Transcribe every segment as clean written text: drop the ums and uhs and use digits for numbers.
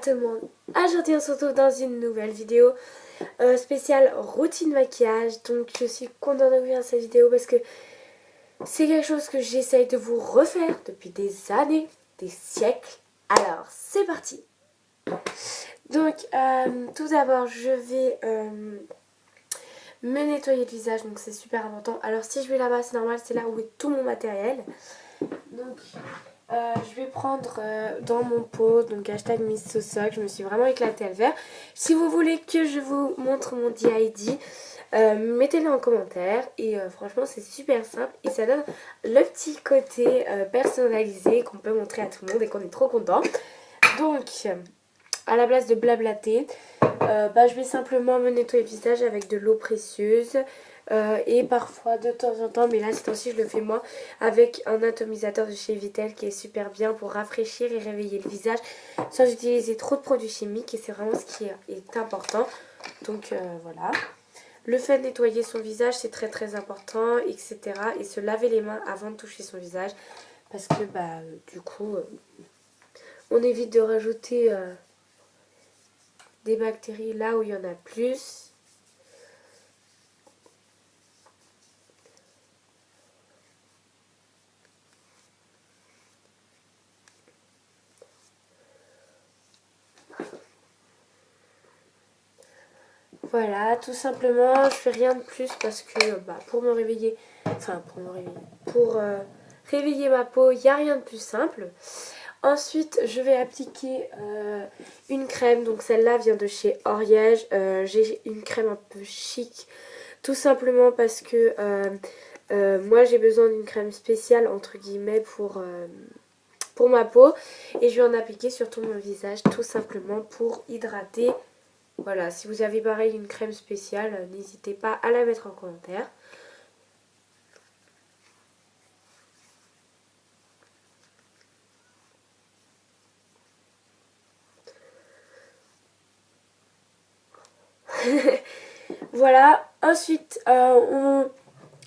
tout le monde, aujourd'hui on se retrouve dans une nouvelle vidéo spéciale routine maquillage. Donc je suis contente de vous faire cette vidéo parce que c'est quelque chose que j'essaye de vous refaire depuis des années, des siècles. Alors c'est parti. Donc tout d'abord je vais me nettoyer le visage, donc c'est super important. Alors si je vais là-bas c'est normal, c'est là où est tout mon matériel. Donc je vais prendre dans mon pot, donc hashtag Miss Sosoc, je me suis vraiment éclatée à le faire. Si vous voulez que je vous montre mon DID, mettez-le en commentaire. Et franchement c'est super simple et ça donne le petit côté personnalisé qu'on peut montrer à tout le monde et qu'on est trop content. Donc à la place de blablater, je vais simplement me nettoyer le visage avec de l'eau précieuse. Et parfois de temps en temps, mais là c'est aussi je le fais moi, avec un atomisateur de chez Vitel qui est super bien pour rafraîchir et réveiller le visage sans utiliser trop de produits chimiques, et c'est vraiment ce qui est important. Donc voilà. Le fait de nettoyer son visage c'est très très important, etc. Et se laver les mains avant de toucher son visage parce que du coup on évite de rajouter des bactéries là où il y en a plus. Voilà, tout simplement, je fais rien de plus parce que pour me réveiller, pour réveiller ma peau, il n'y a rien de plus simple. Ensuite, je vais appliquer une crème, donc celle-là vient de chez Oriège. J'ai une crème un peu chic, tout simplement parce que moi j'ai besoin d'une crème spéciale, entre guillemets, pour ma peau. Et je vais en appliquer sur tout mon visage, tout simplement pour hydrater. Voilà, si vous avez pareil une crème spéciale, n'hésitez pas à la mettre en commentaire. Voilà, ensuite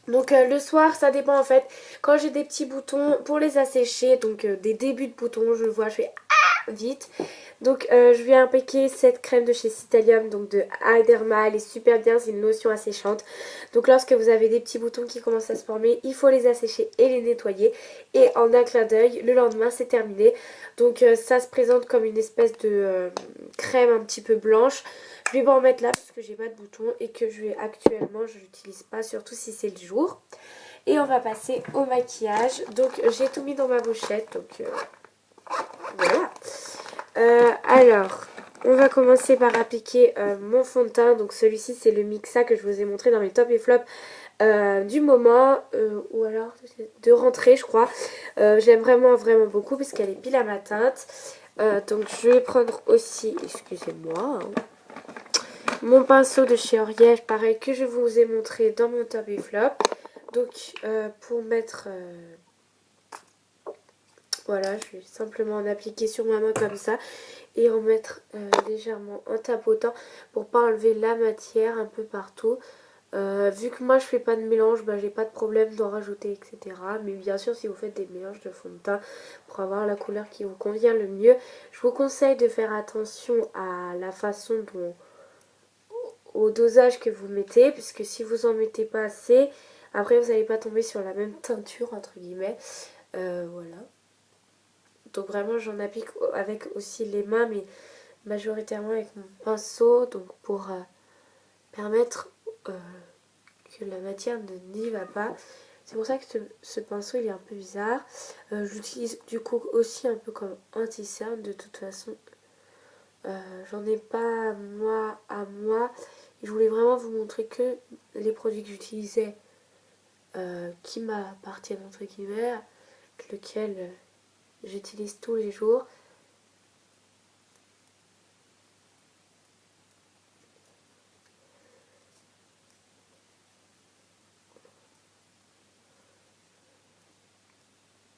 le soir ça dépend en fait. Quand j'ai des petits boutons, pour les assécher, donc des débuts de boutons, je vois, je fais vite. Donc je vais appliquer cette crème de chez Citalium, donc de Derma. Elle est super bien, c'est une lotion asséchante. Donc lorsque vous avez des petits boutons qui commencent à se former, il faut les assécher et les nettoyer. Et en un clin d'œil, le lendemain c'est terminé. Donc ça se présente comme une espèce de crème un petit peu blanche. Je vais pas en mettre là parce que j'ai pas de boutons et que actuellement je l'utilise pas, surtout si c'est le jour. Et on va passer au maquillage. Donc j'ai tout mis dans ma pochette, donc voilà. Alors, on va commencer par appliquer mon fond de teint. Donc celui-ci c'est le Mixa que je vous ai montré dans mes top et flops du moment, ou alors de rentrée je crois. J'aime vraiment beaucoup parce qu'elle est pile à ma teinte. Donc je vais prendre aussi, excusez-moi, mon pinceau de chez Oriège, pareil, que je vous ai montré dans mon top et flop. Donc pour mettre... voilà, je vais simplement en appliquer sur ma main comme ça et en mettre légèrement en tapotant pour pas enlever la matière un peu partout. Vu que moi je fais pas de mélange, j'ai pas de problème d'en rajouter, etc. Mais bien sûr, si vous faites des mélanges de fond de teint pour avoir la couleur qui vous convient le mieux, je vous conseille de faire attention à la façon dont, au dosage que vous mettez, puisque si vous en mettez pas assez, après vous n'allez pas tomber sur la même teinture entre guillemets. Voilà. Donc vraiment j'en applique avec aussi les mains, mais majoritairement avec mon pinceau, donc pour permettre que la matière n'y va pas. C'est pour ça que ce pinceau il est un peu bizarre. Je l'utilise du coup aussi un peu comme anti-cerne de toute façon. J'en ai pas moi à moi. Et je voulais vraiment vous montrer que les produits que j'utilisais qui m'appartiennent entre guillemets, lequel j'utilise tous les jours.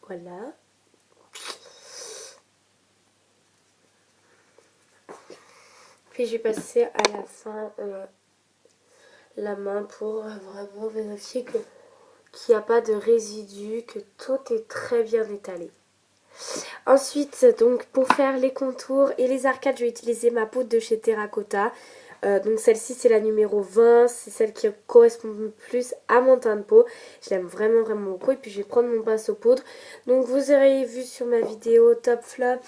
Voilà. Puis j'ai passé à la fin la main pour vraiment vérifier qu'il n'y a pas de résidus, que tout est très bien étalé. Ensuite, donc pour faire les contours et les arcades, je vais utiliser ma poudre de chez Terracotta. Donc celle-ci c'est la numéro 20, c'est celle qui correspond le plus à mon teint de peau. Je l'aime vraiment vraiment beaucoup. Et puis je vais prendre mon pinceau poudre. Donc vous aurez vu sur ma vidéo top flop,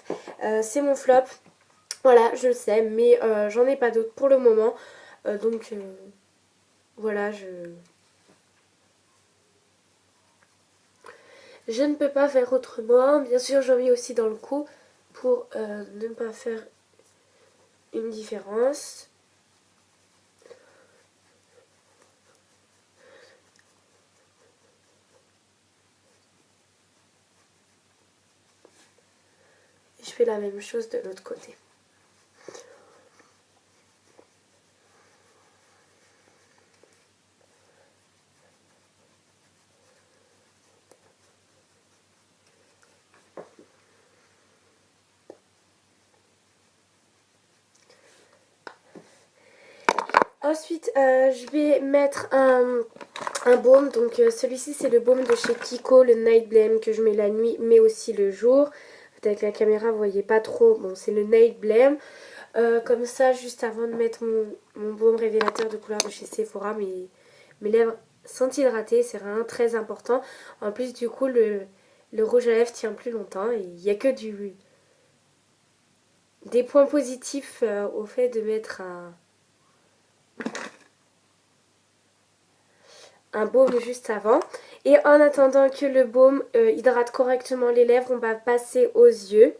c'est mon flop. Voilà, je le sais, mais j'en ai pas d'autres pour le moment. Donc voilà, je ne peux pas faire autrement. Bien sûr, j'en mets aussi dans le cou pour ne pas faire une différence. Je fais la même chose de l'autre côté. Ensuite, je vais mettre un baume. Donc celui-ci, c'est le baume de chez Kiko, le Night Blame, que je mets la nuit, mais aussi le jour. Avec la caméra, vous voyez pas trop. Bon, c'est le Night Blame. Comme ça, juste avant de mettre mon baume révélateur de couleur de chez Sephora, mes lèvres sont hydratées. C'est vraiment très important. En plus, du coup, le rouge à lèvres tient plus longtemps. Et il n'y a que des points positifs au fait de mettre un baume juste avant. Et en attendant que le baume hydrate correctement les lèvres, on va passer aux yeux.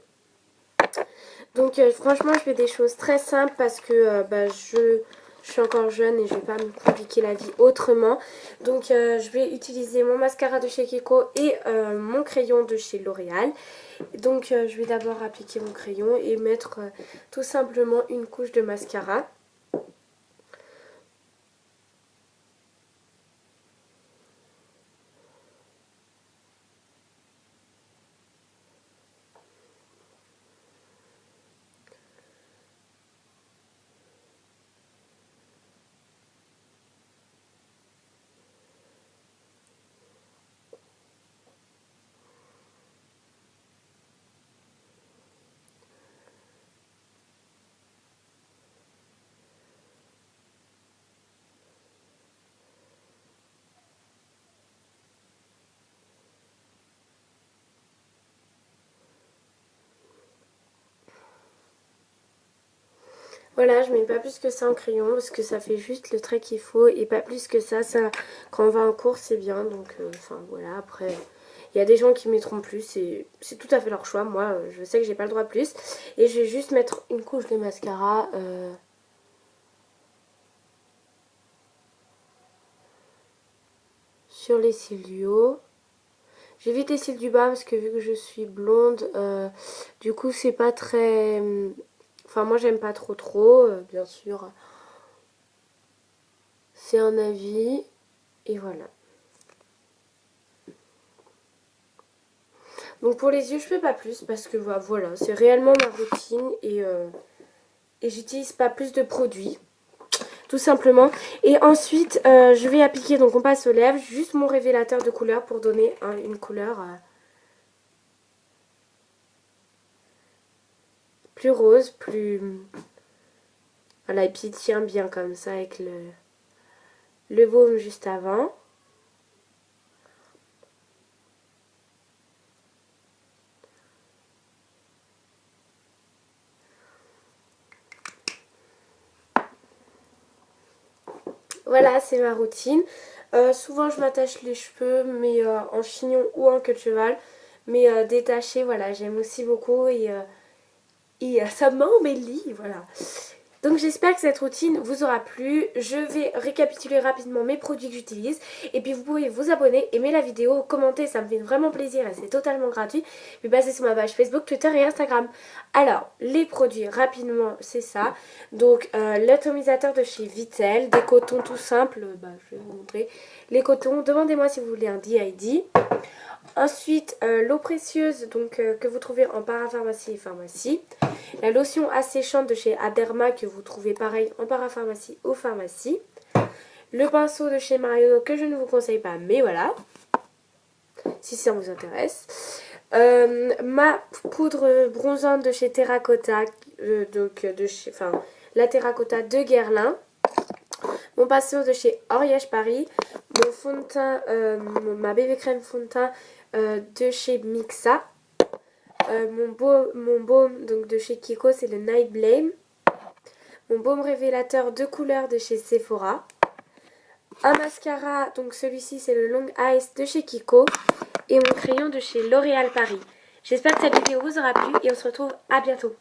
Donc franchement, je fais des choses très simples parce que je suis encore jeune et je ne vais pas me compliquer la vie autrement. Donc je vais utiliser mon mascara de chez Kiko et mon crayon de chez L'Oréal. Donc je vais d'abord appliquer mon crayon et mettre tout simplement une couche de mascara. Voilà, je mets pas plus que ça en crayon parce que ça fait juste le trait qu'il faut et pas plus que ça. Quand on va en cours, c'est bien. Donc, enfin voilà, après, il y a des gens qui mettront plus et c'est tout à fait leur choix. Moi, je sais que j'ai pas le droit de plus. Et je vais juste mettre une couche de mascara sur les cils du haut. J'évite les cils du bas parce que vu que je suis blonde, du coup, c'est pas très... Enfin, moi, j'aime pas trop, bien sûr. C'est un avis. Et voilà. Donc pour les yeux, je fais pas plus parce que voilà, c'est réellement ma routine et j'utilise pas plus de produits, tout simplement. Et ensuite, je vais appliquer, donc on passe aux lèvres, juste mon révélateur de couleur pour donner une couleur plus rose, plus... Voilà, et puis il tient bien comme ça avec le baume juste avant. Voilà, c'est ma routine. Souvent, je m'attache les cheveux, mais en chignon ou en queue de cheval. Mais détaché, voilà, j'aime aussi beaucoup et ça m'embellit, voilà. Donc j'espère que cette routine vous aura plu. Je vais récapituler rapidement mes produits que j'utilise. Et puis vous pouvez vous abonner, aimer la vidéo, commenter, ça me fait vraiment plaisir et c'est totalement gratuit. Puis passer sur ma page Facebook, Twitter et Instagram. Alors, les produits, rapidement, c'est ça. Donc l'atomisateur de chez Vitel, des cotons tout simples, je vais vous montrer. Les cotons, demandez-moi si vous voulez un DID. Ensuite, l'eau précieuse donc, que vous trouvez en parapharmacie et pharmacie. La lotion asséchante de chez Aderma que vous trouvez pareil en parapharmacie ou pharmacie. Le pinceau de chez Mario que je ne vous conseille pas, mais voilà, si ça vous intéresse. Ma poudre bronzante de chez Terracotta, la Terracotta de Guerlain. Mon pinceau de chez Oriège Paris. Mon fond de teint, ma bébé crème fond de teint de chez Mixa. Mon baume donc de chez Kiko, c'est le Night Blame. Mon baume révélateur de couleurs de chez Sephora. Un mascara, donc celui-ci c'est le Long Ice de chez Kiko. Et mon crayon de chez L'Oréal Paris. J'espère que cette vidéo vous aura plu et on se retrouve à bientôt.